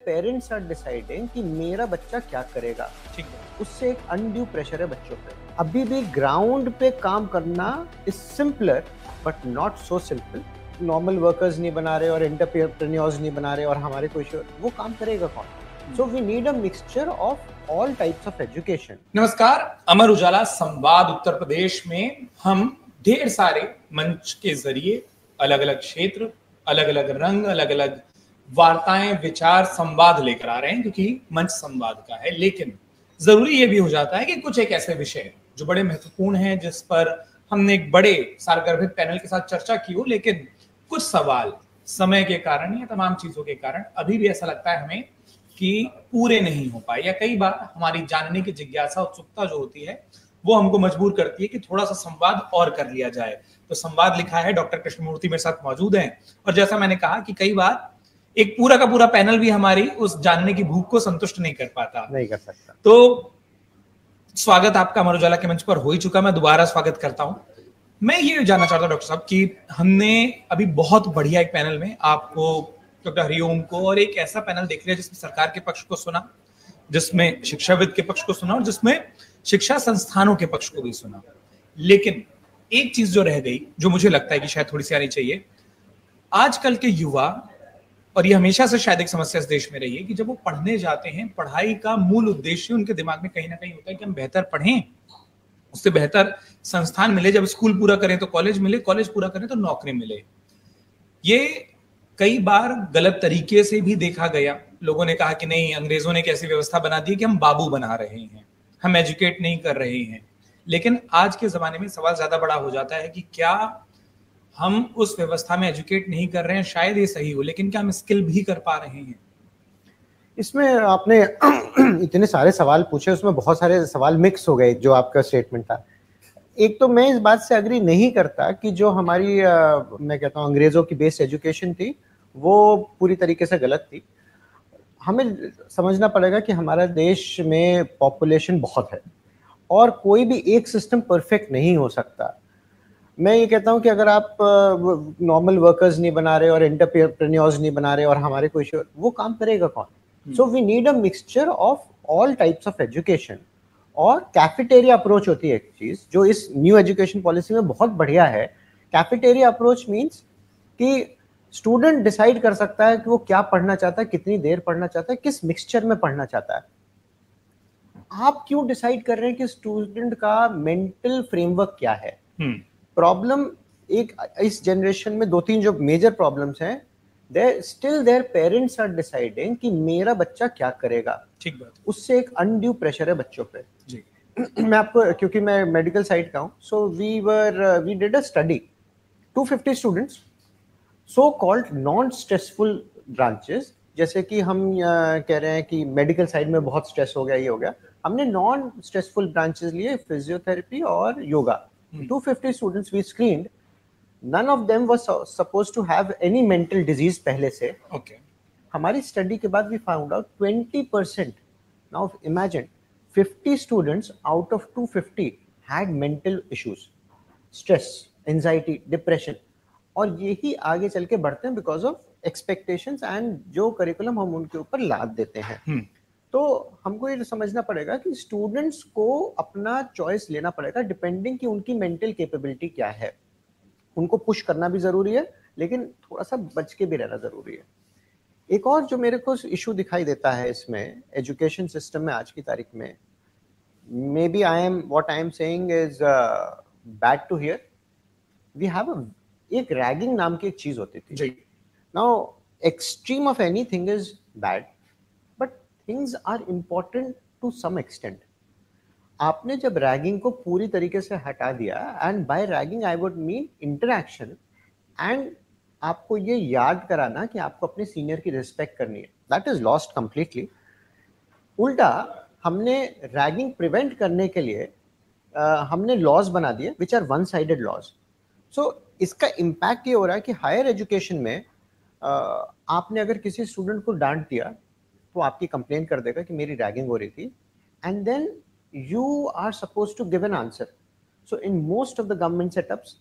Parents are deciding कि मेरा बच्चा क्या करेगा, ठीक है। उससे एक अनड्यू प्रेशर है बच्चों पे। अभी भी ग्राउंड पे काम करना is simpler but not so simple. Normal workers नहीं बना रहे और एंटरप्रेन्योर्स नहीं बना रहे और हमारे कोई वो काम करेगा कौन? So we need a mixture of all types of education. नमस्कार, अमर उजाला संवाद उत्तर प्रदेश में हम ढेर सारे मंच के जरिए अलग अलग क्षेत्र, अलग अलग रंग, अलग अलग वार्ताएं, विचार, संवाद लेकर आ रहे हैं, क्योंकि मंच संवाद का है। लेकिन जरूरी ये भी हो जाता है कि कुछ एक ऐसे विषय जो बड़े महत्वपूर्ण हैं, जिस पर हमने एक बड़े सारगर्भित पैनल के साथ चर्चा की हो, लेकिन कुछ सवाल समय के कारण या तमाम चीजों के कारण अभी भी ऐसा लगता है हमें कि पूरे नहीं हो पाए, या कई बार हमारी जानने की जिज्ञासा, उत्सुकता जो होती है वो हमको मजबूर करती है कि थोड़ा सा संवाद और कर लिया जाए। तो संवाद लिखा है, डॉक्टर कृष्णमूर्ति मेरे साथ मौजूद हैं, और जैसा मैंने कहा कि कई बार एक पूरा का पूरा पैनल भी हमारी उस जानने की भूख को संतुष्ट नहीं कर पाता, नहीं कर सकता। तो स्वागत आपका अमर उजाला के मंच पर हो ही चुका, मैं दोबारा स्वागत करता हूं। मैं ये जानना चाहता हूं डॉक्टर साहब कि हमने अभी बहुत बढ़िया एक पैनल में आपको, डॉक्टर हरिओम को, और एक ऐसा पैनल देख लिया जिसमें सरकार के पक्ष को सुना, जिसमें शिक्षाविद के पक्ष को सुना, और जिसमें शिक्षा संस्थानों के पक्ष को भी सुना। लेकिन एक चीज जो रह गई, जो मुझे लगता है कि शायद थोड़ी सी आनी चाहिए, आजकल के युवा, और ये हमेशा से शायद एक समस्या इस देश में रही है, कि जब वो पढ़ने जाते हैं, पढ़ाई का मूल उद्देश्य उनके दिमाग में कहीं ना कहीं होता है कि हम बेहतर पढ़ें, उससे बेहतर संस्थान मिले, जब स्कूल पूरा करें तो कॉलेज मिले, कॉलेज पूरा करें तो नौकरी मिले। ये कई बार गलत तरीके से भी देखा गया। लोगों ने कहा कि नहीं, अंग्रेजों ने एक ऐसी व्यवस्था बना दी कि हम बाबू बना रहे हैं, हम एजुकेट नहीं कर रहे हैं। लेकिन आज के जमाने में सवाल ज्यादा बड़ा हो जाता है कि क्या हम उस व्यवस्था में एजुकेट नहीं कर रहे हैं, शायद ये सही हो, लेकिन क्या हम स्किल भी कर पा रहे हैं? इसमें आपने इतने सारे सवाल पूछे, उसमें बहुत सारे सवाल मिक्स हो गए। जो आपका स्टेटमेंट था, एक तो मैं इस बात से अग्री नहीं करता कि जो हमारी मैं कहता हूँ अंग्रेजों की बेस्ड एजुकेशन थी वो पूरी तरीके से गलत थी। हमें समझना पड़ेगा कि हमारा देश में पॉपुलेशन बहुत है और कोई भी एक सिस्टम परफेक्ट नहीं हो सकता। मैं ये कहता हूँ कि अगर आप नॉर्मल वर्कर्स नहीं बना रहे और एंटरप्रेन्योर्स नहीं बना रहे और हमारे कोई वो काम करेगा कौन? So we need a mixture of all types of education. और कैफेटेरिया अप्रोच होती है एक चीज जो इस न्यू एजुकेशन पॉलिसी में बहुत बढ़िया है। कैफेटेरिया अप्रोच मीन्स कि स्टूडेंट डिसाइड कर सकता है कि वो क्या पढ़ना चाहता है, कितनी देर पढ़ना चाहता है, किस मिक्सचर में पढ़ना चाहता है। आप क्यों डिसाइड कर रहे हैं कि स्टूडेंट का मेंटल फ्रेमवर्क क्या है? प्रॉब्लम एक इस जनरेशन में दो तीन जो मेजर प्रॉब्लम्स हैं, still their parents are deciding कि मेरा बच्चा क्या करेगा। ठीक बात। उससे एक अनड्यू प्रेशर है बच्चों पे जी। मैं आपको, क्योंकि मैं मेडिकल साइड का हूं, so we did a study, 250 students, so called non stressful branches. जैसे कि हम कह रहे हैं कि मेडिकल साइड में बहुत स्ट्रेस हो गया, ये हो गया, हमने नॉन स्ट्रेसफुल ब्रांचेस लिए, फिजियोथेरेपी और yoga. 250 students we screened, none of them was supposed to have any mental disease पहले से। Okay. हमारी स्टडी के बाद we found out 20%, now imagine 50 students out of 250 had mental issues, stress, anxiety, depression, और यही आगे चल के बढ़ते हैं because of expectations and जो करिकुलम हम उनके ऊपर लाद देते हैं। तो हमको ये समझना पड़ेगा कि स्टूडेंट्स को अपना चॉइस लेना पड़ेगा डिपेंडिंग कि उनकी मेंटल कैपेबिलिटी क्या है। उनको पुश करना भी जरूरी है, लेकिन थोड़ा सा बच के भी रहना जरूरी है। एक और जो मेरे को इशू दिखाई देता है इसमें एजुकेशन सिस्टम में आज की तारीख में, maybe what I am saying is bad to hear, we have एक रैगिंग नाम की एक चीज होती थी। Now extreme of anything is bad, things are important to some extent. आपने जब रैगिंग को पूरी तरीके से हटा दिया, and by ragging I would mean interaction, and आपको ये याद कराना कि आपको अपने सीनियर की रिस्पेक्ट करनी है, दैट इज लॉस्ट कंप्लीटली। उल्टा हमने रैगिंग प्रिवेंट करने के लिए हमने लॉज बना दिए which are one sided laws. So इसका इम्पैक्ट ये हो रहा है कि हायर एजुकेशन में आपने अगर किसी स्टूडेंट को डांट दिया तो आपकी कंप्लेन कर देगा कि मेरी रैगिंग हो रही थी, and then you are suppose to give an answer. So in most of the government setups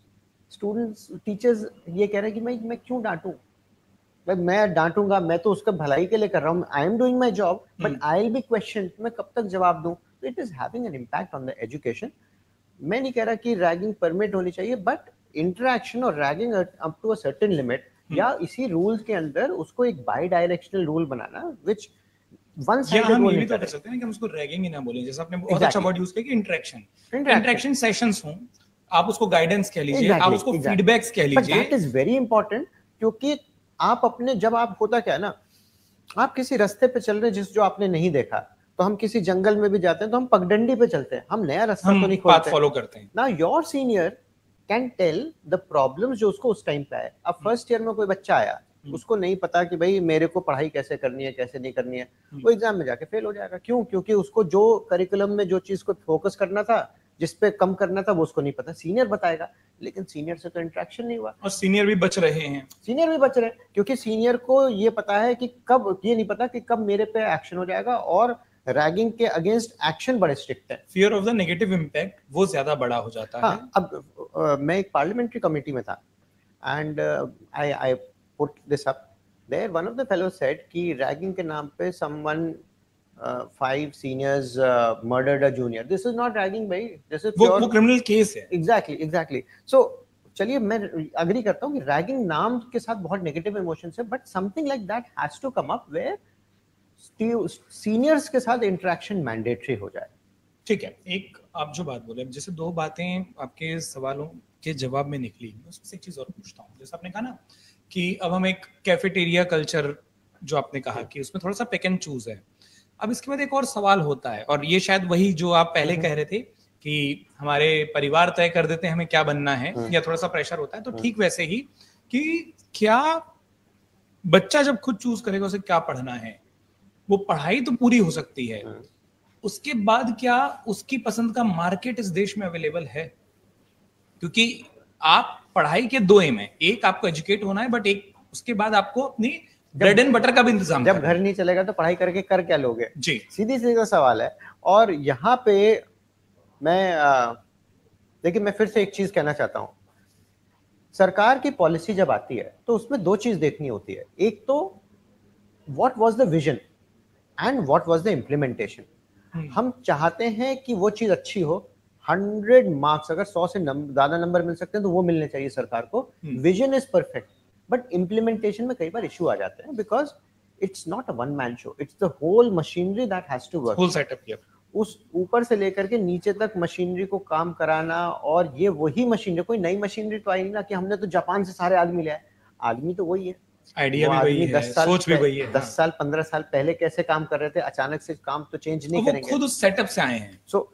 students, teachers ये कह रहे हैं कि मैं क्यों डांटूं, भाई मैं डांटूंगा, मैं तो उसका भलाई के लिए कर रहा हूँ, I am doing my job, but I will be question, मैं कब तक जवाब दूं? It is having an impact on the education. मैं नहीं कह रहा कि रैगिंग परमिट होनी चाहिए, बट इंटरेक्शन और ragging up to a certain limit, या इसी रूल्स के अंदर उसको एक बाई डायरेक्शनल रूल बनाना, विच वन या साइडेड हम वो ये भी नहीं तो कर करे। सकते हैं कि हम उसको रैगिंग ही ना बोलें, जैसे आपने बहुत अच्छा वर्ड यूज किया कि इंटरेक्शन इंटरेक्शन सेशंस हों, आप उसको गाइडेंस कह लीजिए, आप एग्जैक्टली उसको एग्जैक्टली, फीडबैक्स कह बट लीजिए। दैट इज वेरी इंपॉर्टेंट, क्योंकि आप अपने, जब आप, होता क्या है ना, आप किसी रास्ते पे चल रहे हैं जिस जो आपने नहीं देखा, तो हम किसी जंगल में भी जाते हैं तो हम पगडंडी पे चलते हैं, हम नया रास्ता हम तो नहीं पाथ खोलते। फॉलो करते हैं। ना your senior can tell the problems जो उसको उस टाइम पे आए। अब फर्स्ट ईयर में कोई बच्चा आया, उसको नहीं पता कि भाई मेरे को पढ़ाई कैसे करनी है, कैसे नहीं करनी है, वो एग्जाम में जाके फेल हो जाएगा। क्यों? क्योंकि उसको जो करिकुलम में जो चीज को फोकस करना था, जिस पे कम करना था, वो उसको नहीं पता, सीनियर बताएगा, लेकिन सीनियर से तो इंटरेक्शन नहीं हुआ। और सीनियर भी बच रहे हैं, सीनियर भी बच रहे हैं, क्योंकि सीनियर को ये पता है कि कब, ये नहीं पता कि कब मेरे पे एक्शन हो जाएगा, और रैगिंग के अगेंस्ट एक्शन बड़े स्ट्रिक्ट है। Fear of the negative impact वो ज्यादा बड़ा हो जाता है। हाँ, अब मैं एक पार्लियामेंट्री कमेटी में था, and I put this up there, one of the fellow said कि रैगिंग के नाम पे someone 5 seniors murdered a junior. This is not ragging भाई, दिस इज वो क्रिमिनल केस है। Exactly exactly. सो चलिए, मैं अग्री करता हूँ कि रैगिंग नाम के साथ बहुत नेगेटिव इमोशंस है, but something like that has to come up where seniors के साथ इंटरेक्शन मैंडेटरी हो जाए। ठीक है, एक आप जो बात बोले, जैसे दो बातें आपके सवालों के जवाब में निकली, मैं उसमें से एक चीज और पूछता हूँ। जैसे आपने कहा ना कि अब हम एक कैफेटेरिया कल्चर, जो आपने कहा कि उसमें थोड़ा सा पिक एंड चूज है। अब इसके बाद एक और सवाल होता है, और ये शायद वही जो आप पहले कह रहे थे कि हमारे परिवार तय कर देते हैं हमें क्या बनना है, या थोड़ा सा प्रेशर होता है, तो ठीक वैसे ही कि क्या बच्चा जब खुद चूज करेगा उसे क्या पढ़ना है, वो पढ़ाई तो पूरी हो सकती है, उसके बाद क्या उसकी पसंद का मार्केट इस देश में अवेलेबल है? क्योंकि आप पढ़ाई के दो एम है, एक आपको एजुकेट होना है, बट एक उसके बाद आपको अपनी ब्रेड एंड बटर का भी इंतजाम जब करना घर है। नहीं चलेगा तो पढ़ाई करके कर क्या लोगे? जी, सीधी सीधा सवाल है। और यहाँ पे मैं देखिए, मैं फिर से एक चीज कहना चाहता हूँ। सरकार की पॉलिसी जब आती है तो उसमें दो चीज देखनी होती है, एक तो what was the vision and what was the implementation. हम चाहते हैं कि वो चीज अच्छी हो, 100 मार्क्स, अगर 100 से ज्यादा नंबर मिल सकते हैं तो वो मिलने चाहिए सरकार को। Vision is perfect, but implementation में कई बार इश्यू आ जाते हैं, because it's not a one man show, it's the whole machinery that has to work. Whole setup किया, उस ऊपर से लेकर के नीचे तक मशीनरी को काम कराना, और ये वही मशीनरी, कोई नई मशीनरी तो आई नहीं ना कि हमने तो जापान से सारे आदमी ले आए। आदमी तो वही है, आइडिया वो भी वही आदमी है, 10 साल सोच भी वही है। 10 साल 15 साल पहले कैसे काम कर रहे थे, अचानक से काम तो चेंज नहीं और वो करेंगे। खुद उस सेटअप से आए हैं। सो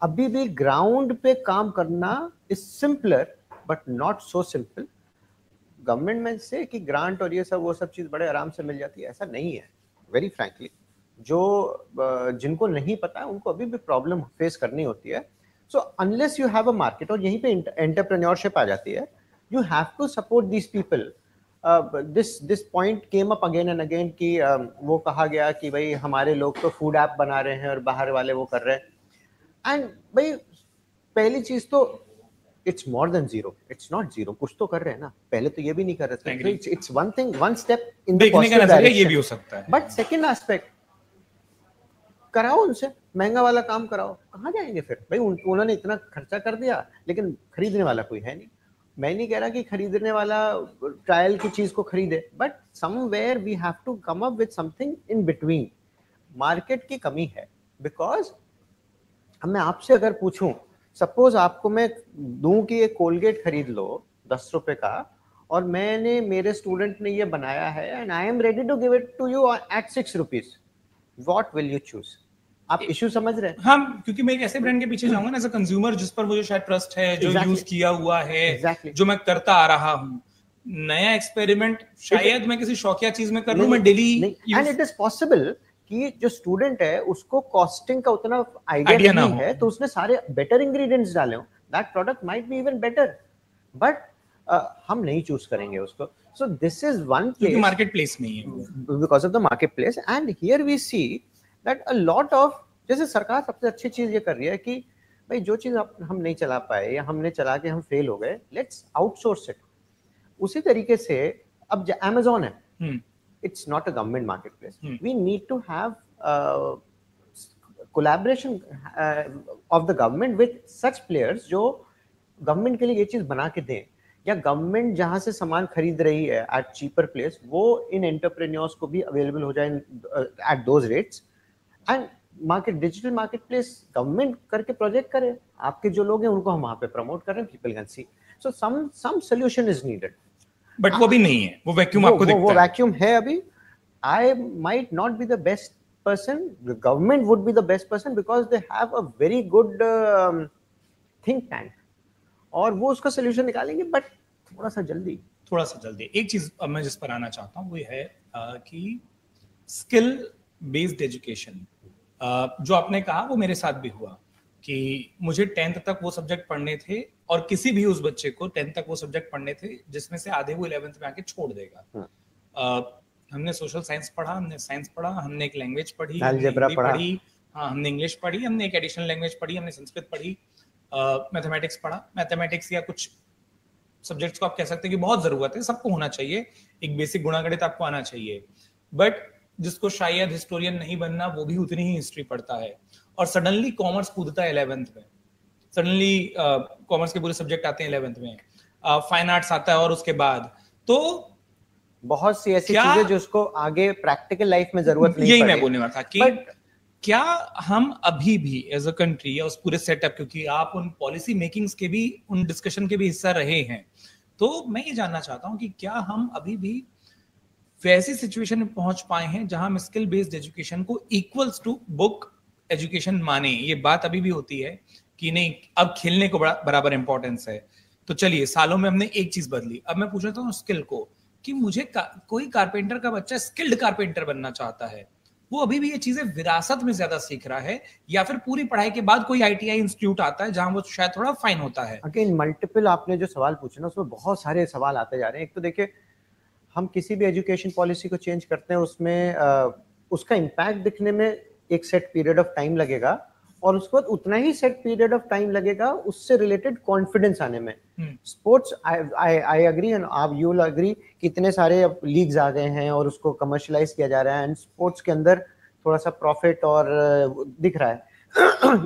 अभी भी ग्राउंड पे काम करना is simpler, but not so simple. Government में से कि ग्रांट और ये सब वो सब चीज बड़े आराम से मिल जाती है, ऐसा नहीं है। वेरी फ्रैंकली, जो जिनको नहीं पता है उनको अभी भी प्रॉब्लम फेस करनी होती है। So unless you have a market, और यहीं पे एंटरप्रेन्योरशिप आ जाती है, you have to support these people. This point came up again and again कि वो कहा गया कि भाई हमारे लोग तो फूड ऐप बना रहे हैं और बाहर वाले वो कर रहे हैं। एंड भाई, पहली चीज तो it's more than zero, it's not zero, कुछ तो कर रहे हैं ना, पहले तो ये भी नहीं कर रहे थे। It's one thing, one step in the देखने का पॉजिटिव नजरिया ये भी डायरेक्शन। हो सकता है, बट सेकंड एस्पेक्ट, कराओ उनसे महंगा वाला काम कराओ, कहाँ जाएंगे फिर भाई? उन्होंने इतना खर्चा कर दिया, लेकिन खरीदने वाला कोई है नहीं। मैं नहीं कह रहा कि खरीदने वाला ट्रायल की चीज को खरीदे, but somewhere we have to come up with something in between. Market की कमी है, बिकॉज मैं आपसे अगर पूछूं, सपोज आपको मैं दूं कि एक कोलगेट खरीद लो 10 रुपए का, और मैंने, मेरे स्टूडेंट ने ये बनाया है, and I am ready to give it to you at 6 rupees, what will you choose? आप इश्यू समझ रहे हैं? हाँ, क्योंकि मैं एक ऐसे ब्रांड के पीछे जाऊंगा ना एज अ कंज्यूमर जिस पर मुझे शायद ट्रस्ट है, जो यूज किया हुआ है, जो मैं करता आ रहा हूँ। नया एक्सपेरिमेंट शायद मैं किसी शौकिया चीज में कर लूं, मैं daily. And it is possible कि जो स्टूडेंट है उसको कॉस्टिंग का उतना आइडिया नहीं है, तो उसने सारे बेटर इंग्रेडिएंट्स डाले हो, that product might be even better, but हम नहीं चूज करेंगे उसको। So this is one place, market place नहीं है, because of the market place. And here we see that a lot of, जैसे सरकार सबसे अच्छी चीज ये कर रही है कि भाई जो चीज हम नहीं चला पाए या हमने चला के हम फेल हो गए, लेट्स आउटसोर्स इट। उसी तरीके से अब Amazon है, it's not a government marketplace. We need to have collaboration of the government with such players जो गवर्नमेंट के लिए ये चीज बना के दें, या गवर्नमेंट जहां से सामान खरीद रही है एट चीपर प्लेस, वो इन एंटरप्रेन्योर्स को भी अवेलेबल हो जाए at those rates. And market, digital market place government करके प्रोजेक्ट करे, आपके जो लोग हैं उनको हम वहां पे प्रमोट कर रहे हैं, people can see. So some solution is needed. But वो भी नहीं है, वो वैक्यूम आपको दिखता है. वो वैक्यूम है अभी. I might not be the best person, the government would be the best person because they have a very good think tank, और वो उसका सोल्यूशन निकालेंगे, बट थोड़ा सा जल्दी. एक चीज अब मैं जिस पर आना चाहता हूँ वो है कि स्किल बेस्ड एजुकेशन, जो आपने कहा वो मेरे साथ भी हुआ कि मुझे 10th तक वो सब्जेक्ट पढ़ने थे, और किसी भी उस बच्चे को 10th तक वो सब्जेक्ट पढ़ने थे जिसमें से आधे वो 11th में आके छोड़ देगा. हमने सोशल साइंस पढ़ा, हमने साइंस पढ़ा, हमने एक लैंग्वेज पढ़ी, पढ़ी, हाँ हमने इंग्लिश पढ़ी, हमने एक एडिशनल लैंग्वेज पढ़ी, हमने संस्कृत पढ़ी, मैथमेटिक्स पढ़ा. मैथमेटिक्स या कुछ सब्जेक्ट्स को आप कह सकते हैं कि बहुत जरूरत है, सबको होना चाहिए, एक बेसिक गुणागणित आपको आना चाहिए. बट जिसको शायद हिस्टोरियन नहीं बनना, वो भी उतनी ही हिस्ट्री पढ़ता है, और सडनली कॉमर्स कूदता है 11th में. सडनली कॉमर्स के पूरे सब्जेक्ट आते हैं 11th में, फाइन आर्ट्स आता है, और उसके बाद तो बहुत सी ऐसी चीजें जो उसको आगे प्रैक्टिकल लाइफ में जरूरत नहीं. यही मैं बोलने वाला था कि क्या हम अभी भी एज अ कंट्री या उस पूरे सेटअप, क्योंकि आप उन पॉलिसी मेकिंग्स के भी, उन डिस्कशन के भी हिस्सा रहे हैं, तो मैं ये जानना चाहता हूं कि क्या हम अभी भी वैसी सिचुएशन में पहुंच पाए हैं जहां हम स्किल बेस्ड एजुकेशन को इक्वल्स टू बुक एजुकेशन माने. ये बात अभी भी होती है कि नहीं, अब खेलने को बराबर इंपॉर्टेंस है. तो चलिए, सालों में हमने एक चीज बदली. अब मैं पूछ रहा हूँ स्किल को, कि मुझे कोई कारपेंटर का बच्चा स्किल्ड कारपेंटर बनना चाहता है, वो अभी भी ये चीजें विरासत में ज्यादा सीख रहा है, या फिर पूरी पढ़ाई के बाद कोई आईटीआई इंस्टीट्यूट आता है जहां वो शायद थोड़ा फाइन होता है? अगेन मल्टीपल, आपने जो सवाल पूछे ना उसमें बहुत सारे सवाल आते जा रहे हैं. एक तो देखिए, हम किसी भी एजुकेशन पॉलिसी को चेंज करते हैं, उसमें उसका इम्पैक्ट दिखने में एक सेट पीरियड ऑफ टाइम लगेगा, और उसके बाद उतना ही सेट पीरियड ऑफ टाइम लगेगा उससे रिलेटेड कॉन्फिडेंस आने में. स्पोर्ट्स, आई एग्री एंड आप यू विल एग्री कि इतने सारे अब लीग्स आ गए हैं और उसको कमर्शियलाइज किया जा रहा है, एंड स्पोर्ट्स के अंदर थोड़ा सा प्रॉफिट और दिख रहा है.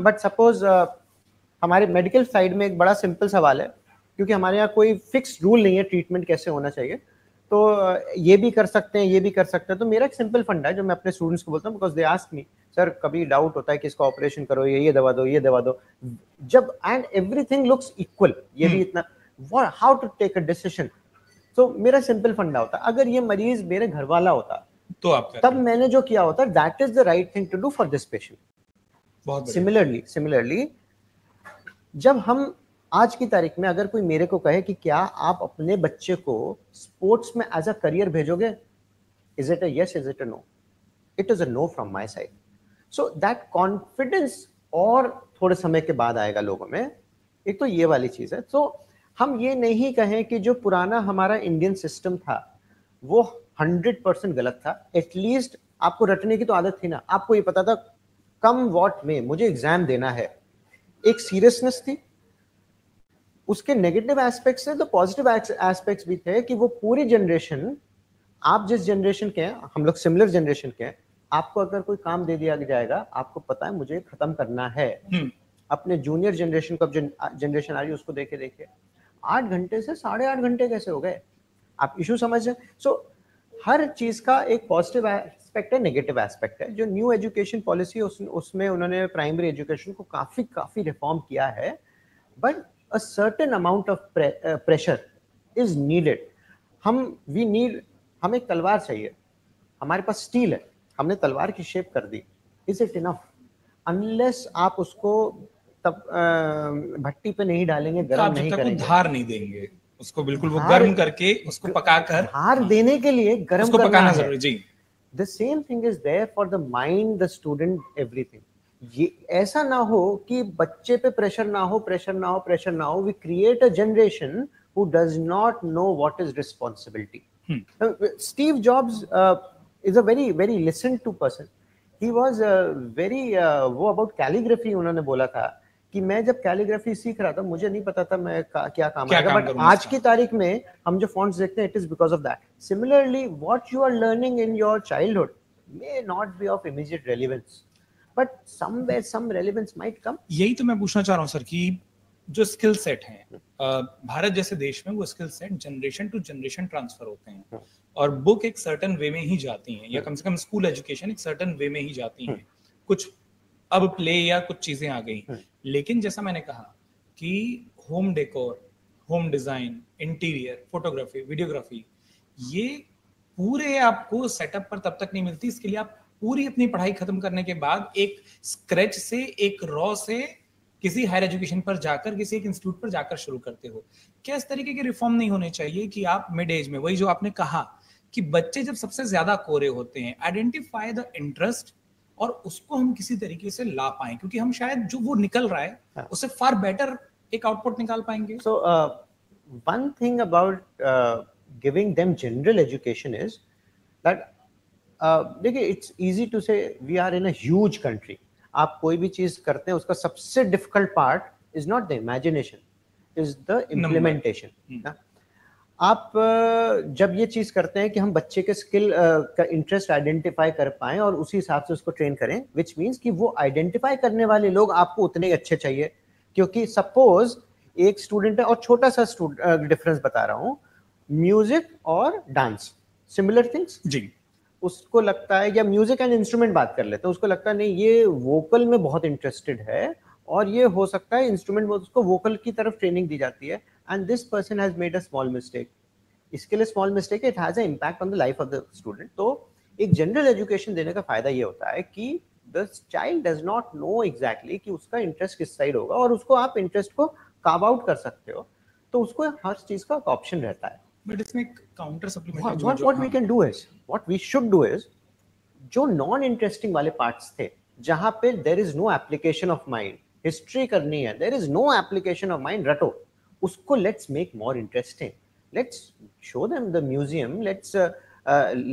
बट सपोज हमारे मेडिकल साइड में एक बड़ा सिंपल सवाल है, क्योंकि हमारे यहाँ कोई फिक्स रूल नहीं है ट्रीटमेंट कैसे होना चाहिए, तो ये भी कर सकते हैं, ये भी कर सकते हैं. तो मेरा एक सिंपल फंडा है जो मैं अपने स्टूडेंट्स को बोलता हूँ, because they ask me, sir कभी डाउट होता है कि इसका ऑपरेशन करो, ये दवा दो, ये दवा दो, जब एंड एवरीथिंग लुक्स इक्वल, ये भी इतना, how to take a decision. तो मेरा सिंपल फंडा होता, अगर ये मरीज मेरे घर वाला होता तो आप तब मैंने जो किया होता, that is the right thing to do for this patient. Similarly जब हम आज की तारीख में अगर कोई मेरे को कहे कि क्या आप अपने बच्चे को स्पोर्ट्स में एज अ करियर भेजोगे, is it a yes, is it a no? It is a no from my side. So that confidence और थोड़े समय के बाद आएगा लोगों में. एक तो ये वाली चीज है. तो हम ये नहीं कहें कि जो पुराना हमारा इंडियन सिस्टम था वो 100% गलत था. एटलीस्ट आपको रटने की तो आदत थी ना, आपको ये पता था कम वॉट में मुझे एग्जाम देना है, एक सीरियसनेस थी. उसके नेगेटिव एस्पेक्ट्स है तो पॉजिटिव एस्पेक्ट्स भी थे, कि वो पूरी जनरेशन, आप जिस जनरेशन के हैं, हम लोग सिमिलर जनरेशन के हैं, आपको अगर कोई काम दे दिया जाएगा, आपको पता है मुझे खत्म करना है. अपने जूनियर जनरेशन को, अब जनरेशन आ रही है उसको देखे 8 घंटे से 8.5 घंटे कैसे हो गए, आप इशू समझ रहे. सो हर चीज का एक पॉजिटिव एस्पेक्ट है, नेगेटिव एस्पेक्ट है. जो न्यू एजुकेशन पॉलिसी उसमें उन्होंने प्राइमरी एजुकेशन को काफी रिफॉर्म किया है, but a certain amount of pressure is needed. हमें एक तलवार चाहिए, हमारे पास स्टील है, हमने तलवार की शेप कर दी. Is it enough? Unless आप उसको तब भट्टी पे नहीं डालेंगे, गर्म नहीं करेंगे, धार नहीं देंगे उसको, बिल्कुल वो गर्म करके उसको पकाकर, धार देने के लिए गर्म उसको पकाना जरूरी. जी, the same thing is there for the mind, the student, everything. ये ऐसा ना हो कि बच्चे पे प्रेशर ना हो. We create a generation who does not know what is responsibility. Steve Jobs is a very listen to person. He was very, वो अबाउट कैलीग्राफी उन्होंने बोला था कि मैं जब कैलीग्राफी सीख रहा था मुझे नहीं पता था मैं क्या काम क्या आएगा, काम बट करूंगा आज इसका। की तारीख में हम जो फॉन्ट्स देखते हैं it is because of that. Similarly what you are learning in your childhood may not be of immediate relevance, but somewhere some relevance might come. यही तो मैं पूछना चाह रहा हूँ सर कि जो स्किल सेट हैं भारत जैसे देश में, वो skill set generation to generation transfer होते हैं और बुक एक सर्टेन वे में ही जाती हैं, या कम से कम स्कूल एजुकेशन एक सर्टेन वे में ही जाती हैं. कुछ अब प्ले या कुछ चीजें आ गई, लेकिन जैसा मैंने कहा कि home decor, home design, interior, photography, videography, ये पूरे आपको सेटअप पर तब तक नहीं मिलती. इसके लिए आप पूरी अपनी पढ़ाई खत्म करने के बाद एक स्क्रैच से, एक रॉ से किसी हायर एजुकेशन पर जाकर, किसी एक इंस्टीट्यूट पर जाकर शुरू करते हो. क्या इस तरीके के रिफॉर्म नहीं होने चाहिए कि आप मिड एज में, वही जो आपने कहा कि बच्चे जब सबसे ज्यादा कोरे होते हैं, आइडेंटिफाई द इंटरेस्ट और उसको हम किसी तरीके से ला पाएं, क्योंकि हम शायद जो वो निकल रहा है उससे फार बेटर एक आउटपुट निकाल पाएंगे. So one thing about giving them general education is that देखिए it's easy to say we are in a huge country. आप कोई भी चीज करते हैं उसका सबसे difficult part is not the imagination, is the implementation. आप जब ये चीज करते हैं कि हम बच्चे के स्किल का इंटरेस्ट आइडेंटिफाई कर पाएं और उसी हिसाब से उसको ट्रेन करें, विच मीन्स कि वो आइडेंटिफाई करने वाले लोग आपको उतने ही अच्छे चाहिए. क्योंकि सपोज एक स्टूडेंट है, और छोटा सा डिफरेंस बता रहा हूँ, म्यूजिक और डांस सिमिलर थिंग्स जी. उसको लगता है, या म्यूजिक एंड इंस्ट्रूमेंट बात कर लेते हैं, उसको लगता है नहीं ये वोकल में बहुत इंटरेस्टेड है और ये हो सकता है इंस्ट्रूमेंट में उसको वोकल की तरफ ट्रेनिंग दी जाती है, and this person has made a small mistake. इसके लिए small mistake it has a impact on the life of the student. तो एक जनरल एजुकेशन देने का फायदा ये होता है कि the child does not know exactly कि उसका इंटरेस्ट किस साइड होगा, और उसको आप इंटरेस्ट को कार्व आउट कर सकते हो, तो उसको हर चीज का ऑप्शन रहता है. बट इसमें counter supplementary what we can do is, what we should do is, जो नॉन इंटरेस्टिंग वाले पार्ट्स थे जहां पे there is no application of mind, history करनी है, there is no application of mind, रटो उसको. Let's make more interesting, let's show them the museum, let's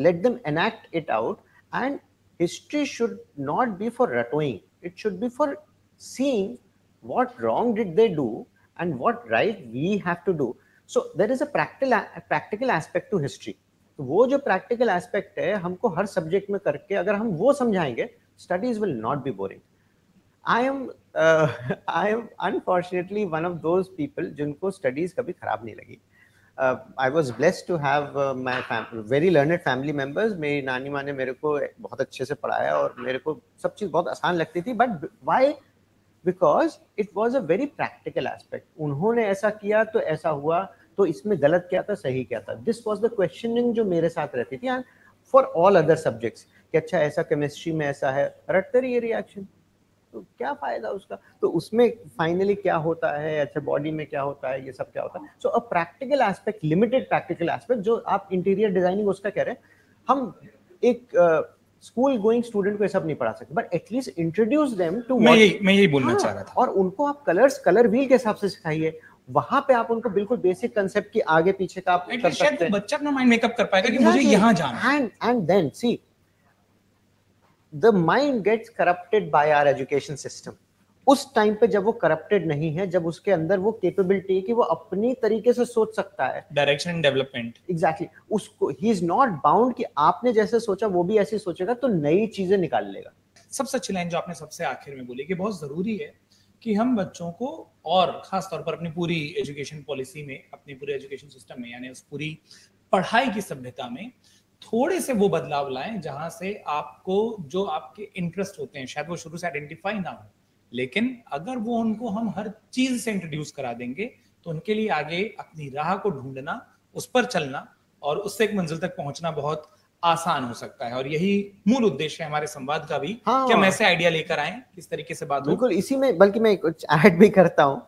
let them enact it out, and history should not be for ratoing, it should be for seeing what wrong did they do and what right we have to do. So there is a practical aspect to history. तो वो जो practical aspect है हमको हर subject में करके अगर हम वो समझाएंगे, studies will not be boring. I am unfortunately one of those people जिनको studies कभी खराब नहीं लगी. I was blessed to have my very learned family members. मेरी नानी माँ ने मेरे को बहुत अच्छे से पढ़ाया और मेरे को सब चीज़ बहुत आसान लगती थी. But why? Because it was a very practical aspect. उन्होंने ऐसा किया तो ऐसा हुआ, तो इसमें गलत क्या था, सही क्या था. This was the questioning जो मेरे साथ रहती थी. And for all other subjects कि अच्छा ऐसा केमिस्ट्री में ऐसा है, रटते रहिए रिएक्शन, तो क्या फायदा उसका. तो उसमें फाइनली क्या होता है, अच्छा बॉडी में क्या होता है, ये सब क्या होता है. So a practical aspect, limited practical aspect, जो आप इंटीरियर डिजाइनिंग उसका कह रहे हैं, हम एक स्कूल गोइंग स्टूडेंट को ये सब नहीं पढ़ा सकते, but at least introduce them to. मैं यही बोलना चाह रहा था. और उनको आप कलर व्हील के हिसाब से सिखाइए, वहां पे आप उनको बिल्कुल बेसिक कांसेप्ट की आगे पीछे का आप कर सकते हैं. बच्चा अपना माइंड मेकअप कर पाएगा कि मुझे यहाँ जाना है. And then see the mind gets corrupted by our education system. उस टाइम पे जब वो करप्टेड नहीं है, जब उसके अंदर वो कैपेबिलिटी है कि वो अपनी तरीके से सोच सकता है, डायरेक्शन एंड डेवलपमेंट, एग्जैक्टली, उसको ही इज नॉट बाउंड कि आपने जैसे सोचा वो भी ऐसे सोचेगा, तो नई चीजें निकाल लेगा. सबसे अच्छी लाइन जो आपने सबसे आखिर में बोली कि बहुत जरूरी है कि हम बच्चों को, और खास तौर पर अपनी पूरी एजुकेशन पॉलिसी में, अपनी पूरे एजुकेशन सिस्टम में, यानी उस पूरी पढ़ाई की सभ्यता में थोड़े से वो बदलाव लाएं जहां से आपको जो आपके इंटरेस्ट होते हैं शायद वो शुरू से आइडेंटिफाई ना हो, लेकिन अगर वो उनको हम हर चीज से इंट्रोड्यूस करा देंगे तो उनके लिए आगे अपनी राह को ढूंढना, उस पर चलना और उससे एक मंजिल तक पहुंचना बहुत आसान हो सकता है. और यही मूल उद्देश्य है हमारे संवाद का भी. हाँ, कि हम ऐसे आइडिया लेकर आए किस तरीके से बात हो. बिल्कुल, इसी में बल्कि मैं कुछ ऐड भी करता हूं.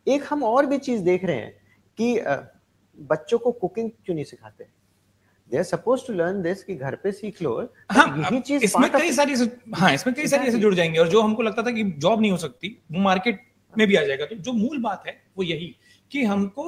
एक हम और भी चीज देख रहे हैं कि बच्चों को कुकिंग क्यों नहीं सिखाते. They are supposed to learn this कि घर पे सीख लो. हाँ, यही चीज इसमें कई सारी ऐसे जुड़ जाएंगे, और जो हमको लगता था कि जॉब नहीं हो सकती वो मार्केट में भी आ जाएगा. तो जो मूल बात है वो यही कि हमको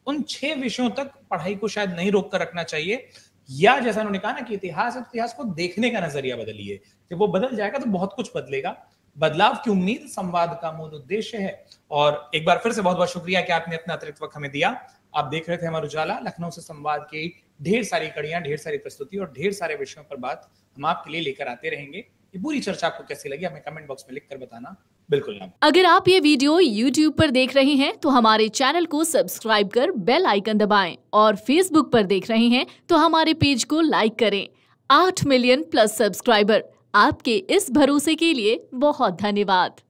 उन 6 विषयों तक पढ़ाई को शायद नहीं रोक कर रखना चाहिए, या जैसा उन्होंने कहा ना कि इतिहास को देखने का नजरिया बदलिए. जब वो बदल जाएगा तो बहुत कुछ बदलेगा. बदलाव की उम्मीद संवाद का मूल उद्देश्य है। और एक बार फिर से बहुत बहुत शुक्रिया कि आपने इतना अतिरिक्त वक्त हमें दिया। आप देख रहे थे अमर उजाला, लखनऊ से संवाद की ढेर सारी कड़ियां, ढेर सारी प्रस्तुति और ढेर सारे विषयों पर बात हम आपके लिए लेकर आते रहेंगे। ये पूरी चर्चा आपको कैसी लगी हमें कमेंट बॉक्स में लिखकर बताना बिल्कुल ना। अगर आप ये वीडियो YouTube पर देख रहे हैं तो हमारे चैनल को सब्सक्राइब कर बेल आइकन दबाएं और Facebook पर देख रहे हैं तो हमारे पेज को लाइक करें। 8 मिलियन प्लस सब्सक्राइबर, आपके इस भरोसे के लिए बहुत धन्यवाद।